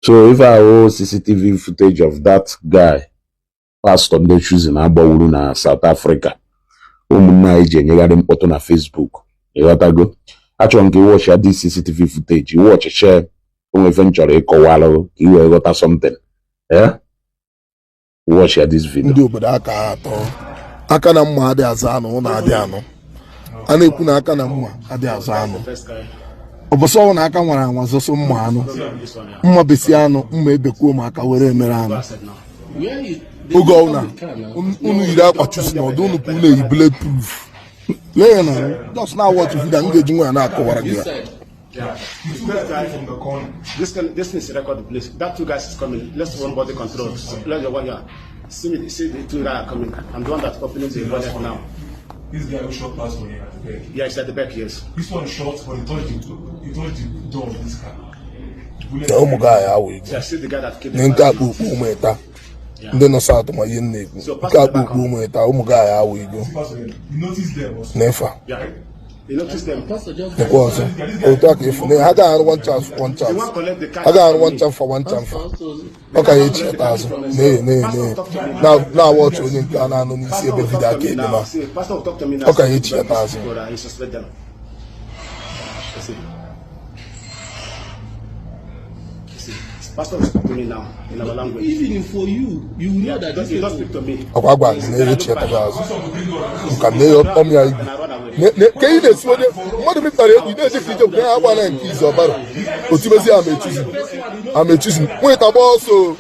So if I owe CCTV footage of that guy passed on the shoes in Abawuru na South Africa, na Facebook, you got to go. Actually, you watch this CCTV footage, you watch a share, eventually you got something. Yeah? Watch this video. Aka na mma adị aza anụ na adị anụ a na-ekwu na aka na mma adị aza anụ ọbọsọ na aka nwara anwa zoso mma anụ mma besi anụ mma ebekwuo ma aka were emere anụ oge ọna unu yiri akwa chusi na ọdụ unu pụrụ na-eyi bulletproof lee na just now watch video m ga-eji nwa ya na-akọwara gị ya. This needs to record the place. That two guys is coming. Let's one body control. Let your one here. See the two guys are coming. I'm the one that's opening the body now. This guy who shot past me at the back. Yeah, it's at the back, yes. This one shot, but he touched the door of this car. Yeah, see the guy that killed the ndị nọ South ma ihe na-ekwu nke akpụkpọ ụmụ eta ụmụ gaghị awụ igbo Yeah. You notice them. Nekwa ọzọ otu aka efu ha ga-arụ one chance ha ga-arụ one chance for one chance ọ ka ya echi ata azụ na-awa ọchụ onye nke a na-anụ n'isi ebe vidio aka ede ma ọ ka ya echi ata azụ. Pastor speak to me now in our language. Even for you know that you don't speak to me. Ọkwa gwa na echi ata azụ nka na ọmụ ya igbo ka ị na-esi onye mmadụ mepụtara egwu na-eji ka ije bụ ha agba na nke izu ọbara otubezi amechuzi nweta gba ọsọ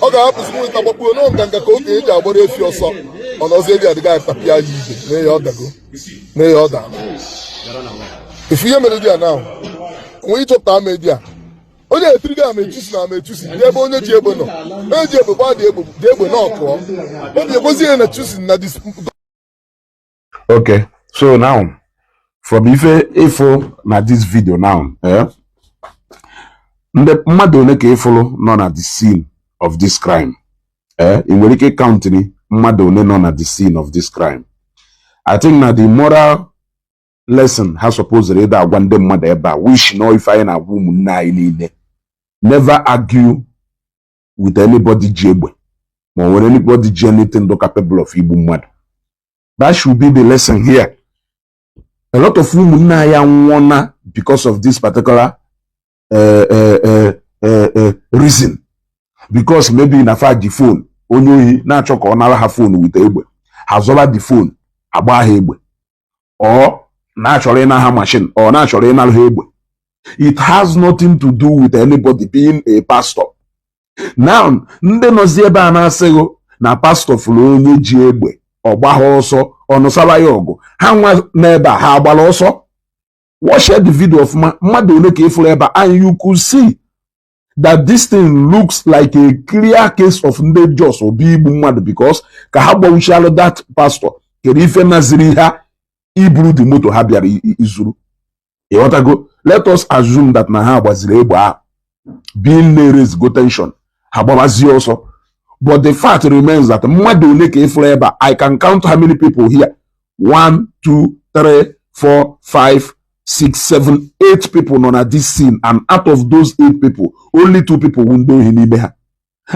ọ ga-ahapụzi nweta gbakpuo n'ọ nganga ka oge eji agbara efi ọsọ ọ nọzi eji adịga atapịa ya ije na ya ọdago na ya ọda efu ihe mere dị ya na onwe ịchọpụta amedia onye etiri gị amechusi dị ebe onye ji egbe nọ onye ji egbe gba dị egbe na ọkụọ obi egbozi ihe na chusi na dis. Okay, so now from ifo na this video now, mmadụ one ka ifolo nọ na the scene of this crime. In nwere ike country mmadụ one nọ na the scene of this crime. I think na the moral lesson ha supposed to agwa ndị mmadụ ebe a wish no ife anyị na-agwa ụmụnne anyị niile. Never argue with anybody ji egbe ma nwere anybody ji anything do capable of igbu mmadụ. That should be the lesson here. A lot of women now because of this particular reason. Because maybe in a fact the phone, only na chok on our phone with egbe, has over the phone, aba egbe, or naturally na ha machine, or naturally na egbe. It has nothing to do with anybody being a pastor. Now, nde nozieba anasego na pastor fulo onye ji egbe. Ọgbagha ọsọ ọnụsaba ya ọgụ ha nwa n'ebe ha agbala ọsọ. Watch the video of mmadụ ole ka ifuru ebe and you could see that this thing looks like a clear case of ndị jos obi igbu mmadụ because ka ha gbawuchialụ that pastor kere ife naziri ha iburu the moto ha bịara izuru. Ịghọtago, let us assume that na ha agbaziri egbe ahụ being raise go tension ha gbabazie ọsọ. But the fact remains that I can count how many people here. 1, 2, 3, 4, 5, 6, 7, 8 people on this scene. And out of those 8 people, only 2 people will know him.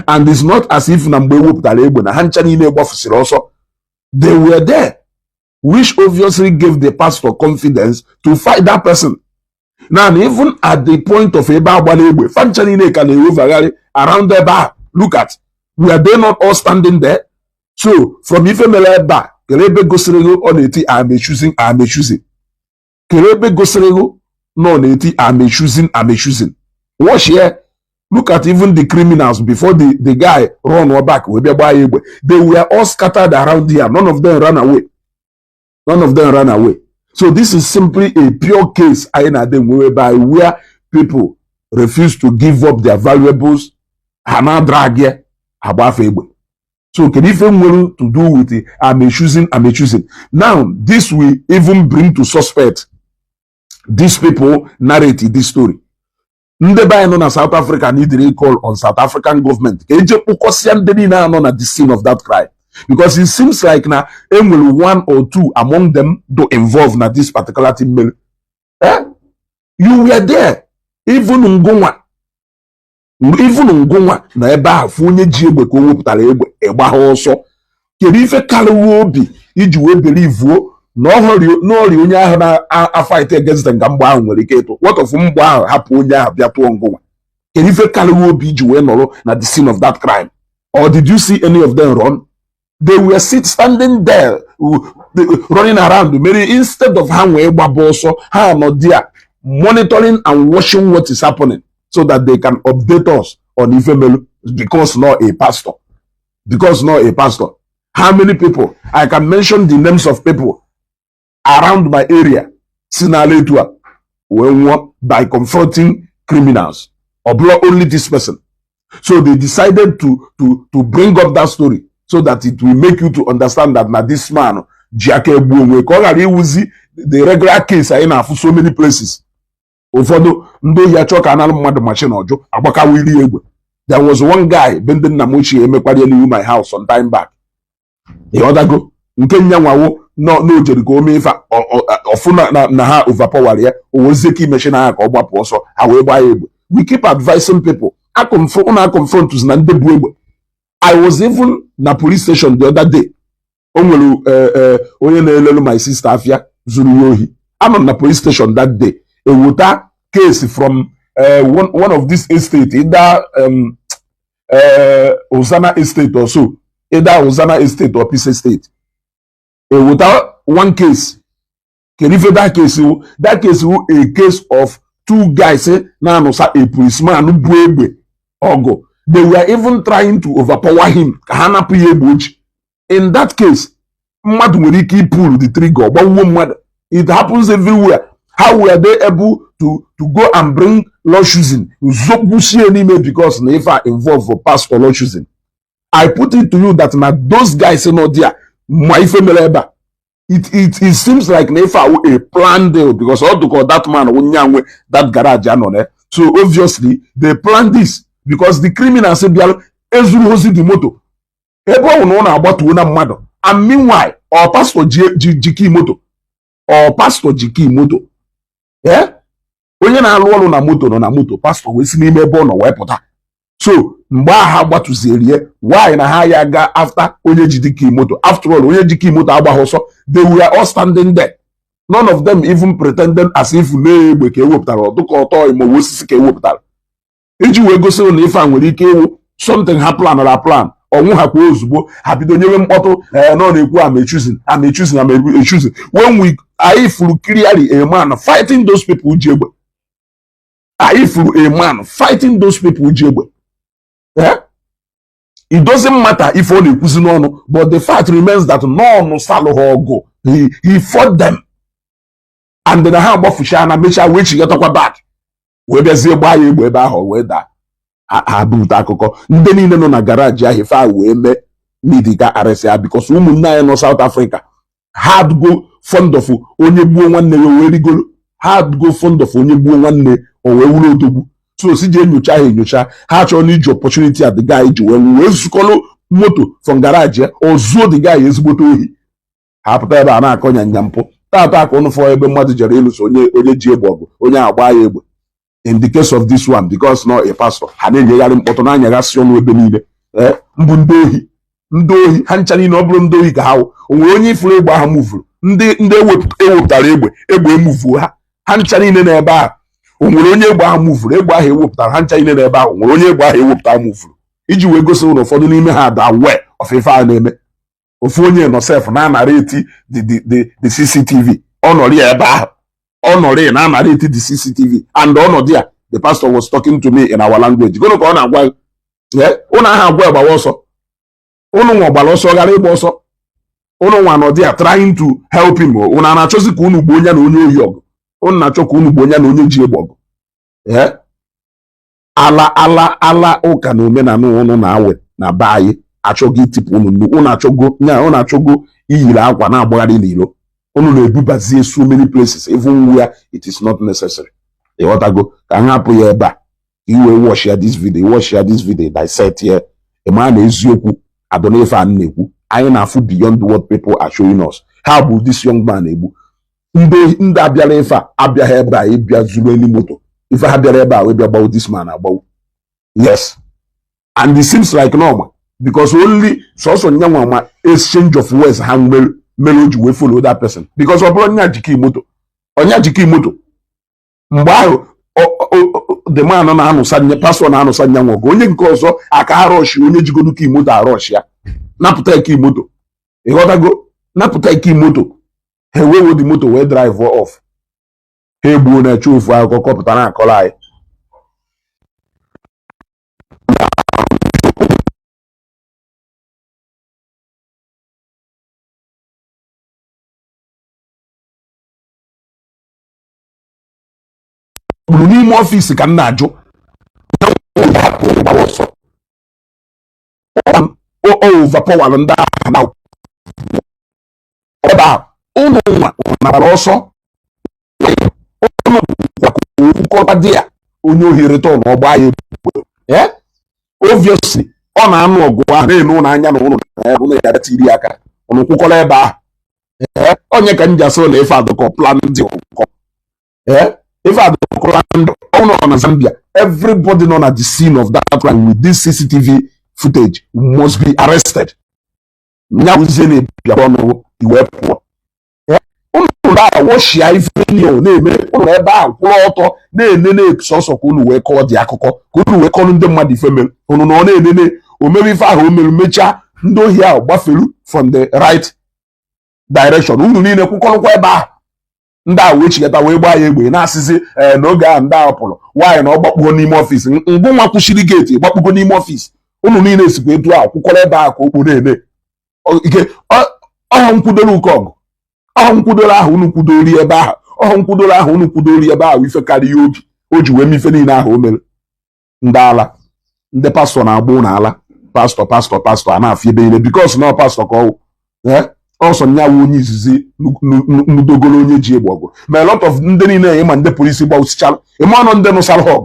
And it's not as if they were there, which obviously gave the pastor confidence to fight that person. Now, even at the point of around the bar, look at. Were they not all standing there? So, from Ifemele back, Kelebe Gosrego on eti, I'm choosing. Kelebe Gosrego, no neti, I'm choosing. Watch here. Look at even the criminals before the guy run or back. They were all scattered around here. None of them ran away. So this is simply a pure case whereby where people refuse to give up their valuables. Hana drag here. So can even well to do with it? I'm choosing. Now this will even bring to suspect these people narrated this story. Ndeba known as South Africa need to recall on South African government. At the scene of that crime. Because it seems like now one or two among them do involve in this particular thing. You were there. Even Ngongwa even ngụnwa na ebe ahụ fụ onye ji egbe ka o wepụtara egbe ịgbagha ọsọ. Kedu ife karịwa obi iji wee belivuo na ọrịa onye ahụ na-afight against nga mgbe ahụ nwere ike ịtụ what of mgbe ahụ hapụ onye ahụ bịa tụọ ngụnwa? Kedu ife karịwa obi iji wee nọrọ na the scene of that crime? Or did you see any of them run? They were standing there running around. Maybe instead of ha wee gbaba ọsọ, ha nọ there monitoring and watching what is happening so that they can update us on ife melu because not a pastor. Because not a pastor. How many people? I can mention the names of people around my area Sinaletua were by confronting criminals or only this person. So they decided to bring up that story so that it will make you to understand that now this man Jake Bumwe the regular case I in so many places. There was one guy bending Namuchi in my house some time back. The other go no Jericho mefa or na ha overpower here or zeki machine or also however we keep advising people. I confront I was even na police station the other day. My sister Afia Zuluyohi. I'm on the police station that day. A water case from one of this estate, either Osana estate or so, either Osana estate or Peace estate. Without one case, can you feel that case? That case is a case of two guys. Now, a policeman Ogo. They were even trying to overpower him. In that case, Madumuriki pulled the trigger. But it happens everywhere. How were they able to go and bring law choosing? Because never involved for pastor law choosing. I put it to you that now those guys are not there. My family, it seems like never a planned deal because all to call that man that garage. So obviously they planned this because the criminals say the moto. Everyone know about to one mother. And meanwhile, our pastor Jiki moto. Or pastor Jiki moto. Yeah? Onye na-alụ na moto pastor we si n'ime ebe no wepụta. So mgbe ha gbatuzerie why na ha ya ga after onye jidiki moto. After all onye jiki moto agbaghị ọsọ, they were all standing there. None of them even pretended as if na-egbe ka ewepụtara ọdụka ọtọ imo osisi ka ewepụtara. Iji wee gosi na ife a nwere ike ewu something ha plan ọnwụ ha kwa ozugbo ha bido nyewe mkpọtụ no na-ekwu I'm choosing. When I flew clearly a man fighting those people who jegbe. I flew a man fighting those people who jegbe. Yeah? It doesn't matter if only no, but the fact remains that no salo go. He fought them. And then I have about Fushana make sure which you get back. Whether they buy you whether akụkọ ndị niile nọ na garage ahụ ife ahụ wee mee n'idika arịsịa because ụmụnne anyị nọ South Africa had go fond of onye gbuo nwanne ya wee rigolo had go fond of onye gbuo nwanne o wee wuru odogwu so si je enyocha ha chọrọ n'iji opportunity at the guy ji wee zukọlụ moto from garage o zuo the guy ezigbote ohi ha pụta ebe a na-akọ nyanya mpụ tata aka ụnụ fọ ebe mmadụ jere ịlụso onye ji egbe ọgụ onye agba ya egbe. In the case of this one, because not a pastor, had a Potonanya Ration with Benide, Mbundohi, Hanchani Noblundohi, how only flew by move. They would Tarebe, Ebo move, Hanchani in a bar, only by move, Eba he whooped, Hanchani in a bar, only by he whooped a move. Iju we go so for the name had aware of a fire name of Fonia no self, Nana Reti, the CCTV, honor a bar. Honor and I narrated the CCTV and honor there. The pastor was talking to me in our language. Go to honor well. Yeah, una have well about also. Ono baloso gare boso. Ono one there trying to help him. Una na chosi kunu bonya no onye yog. Ono na choku kunu bonya no onye jiebog. Yeah. Ala oka no me na no ono na awe na bayi. Achogi tipu unu. Una chogo iyira akwa na agbagari n'ilo. Only bubazie so many places, even where it is not necessary. The water go, can happen here back. You will watch this video, dissect here. A man is yoku, I don't know if I know. I am food beyond what people are showing us. How would this young man able? Nda bialefa, abia heba, ibia zuleni moto. If I had the reba, we be about this man about. Yes. And it seems like normal because only so nyanwa exchange of words han melody we follow that person because onya jiki moto mgbe ahụ the man na anụsa nye pastor na anụsa nyanwa go onye nke ọzọ aka aroshi onye jigodu ki moto aroshi ya napụta ki moto ịghọtago napụta ki moto he wewo the moto wee drive off ha egbuo na eche ofu akụkọ kọpụta na akọrọ anyị bụrụ n'ime ọfịs ka m na-ajụ overpower ndị ahụ na ebe ahụ ụnụ nwa nabara ọsọ ụnụ kwakọrọ dị ya onye ohere tọ na ọgba ya obviously ọ na-anụ ọgụ ahụ na-enu n'anya na ụnụ na ya tiri aka ụnụ kwụkọrọ ebe ahụ onye ka m ji asịrị na ife adụkọ plan dị ụkọ if I don't know Zambia, everybody known at the scene of that crime with this CCTV footage must be arrested. Now we say you were poor. Wash your name, source of we call the akoko, we call them mad female, or maybe if I mecha no here buffalo from the right direction. Who need a cook ndị a wee chigata wee gbaa ya egbe na-asịzi n'oge ahụ ndị a pụrụ nwaanyị na ọ gbakpugo n'ime ọfịs mgbe nwa kwụchiri geeti gbakpugo n'ime ọfịs unu niile esikwa etu ahụ kwụkọrọ ebe ahụ ka o kpuru eme ike ọhụ nkwudoro ụkọ ọgụ ọhụ nkwudoro ahụ unu kwudori ebe ahụ ọhụ nkwudoro ahụ unu kwudori ebe ahụ ife karịa obi o ji wee mife niile ahụ o mere ndị ala ndị pastọ na-agba ụnụ ala pastọ a na-afị ebe niile bikos na pastọ ka ọwụ ọsọ nyawo onye izizi nudogolo onye ji egbe ọgụ ma a lot of ndị niile ịma ndị polisi gbausichara ịma ọnụ ndị nụsara họg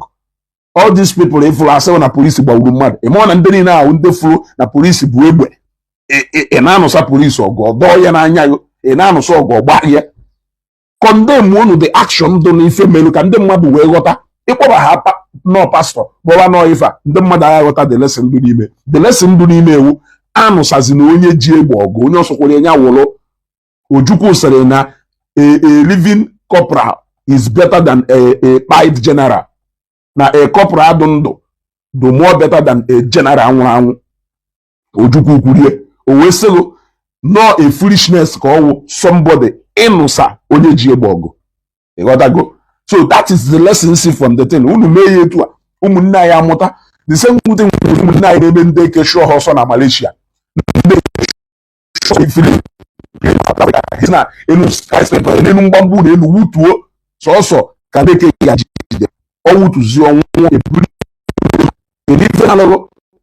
all these people ifụrụ asịrị na polisi gbagburu mmadụ ịma na ndị niile ahụ ndị fụrụ na polisi bụ egbe ị na-anụsa polisi ọgụ ọdọ ya n'anya ya ị na-anụsa ọgụ ọgba ya condemn unu the action dị n'ife melu ka ndị mmadụ wee ghọta ịkpọba ha nọ pastọ kpọba nọ ife a ndị mmadụ agha ghọta the lesson dị n'ime ewu anụsazi na onye ji egbe ọgụ onye ọsọkwara enye wụrụ Ojukwu sịrị na a living corporal is better than a pied general na a corporal dị ndụ do more better than a general nwụrụ anwụ Ojukwu kwurie o wee sịgo no a foolishness ka ọwụ somebody ịnụsa onye ji egbe ọgụ ịghọtago so that is the lesson see from the thing unu mee ya etu a ụmụnne anyị amụta the same thing ụmụnne anyị na-eme ndị eke shụọ ha ọsọ na Malaysia na enu mgbamgbu na enu wutuo sọsọ ka deke ya jide ọ wutuzi ọnwụ eburu ife na-alụrụ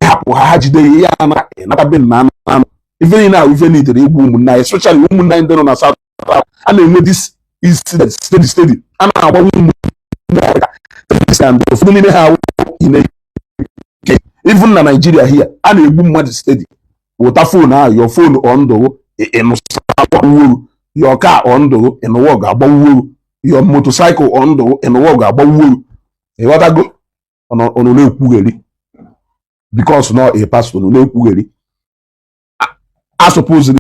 hapụ ha jide ya na natabe na anụ ife niile ahụ ife nitere igbu ụmụnne anyị especially ụmụnne anyị ndị nọ na South Africa a na-enwe this incident steady a na-agbanwe ụmụnne ụfọdụ n'ime ha even na Nigeria here a na-egbu mmadụ steady wụta fon ahụ your phone on do ịnụsa agbawuru your car on do ịnụwa ga-agbawuru your motorcycle on do ịnụwa ga-agbawuru ịghọtago ọnụ na-ekwugheri because no a pastor no na-ekwugheri a suppose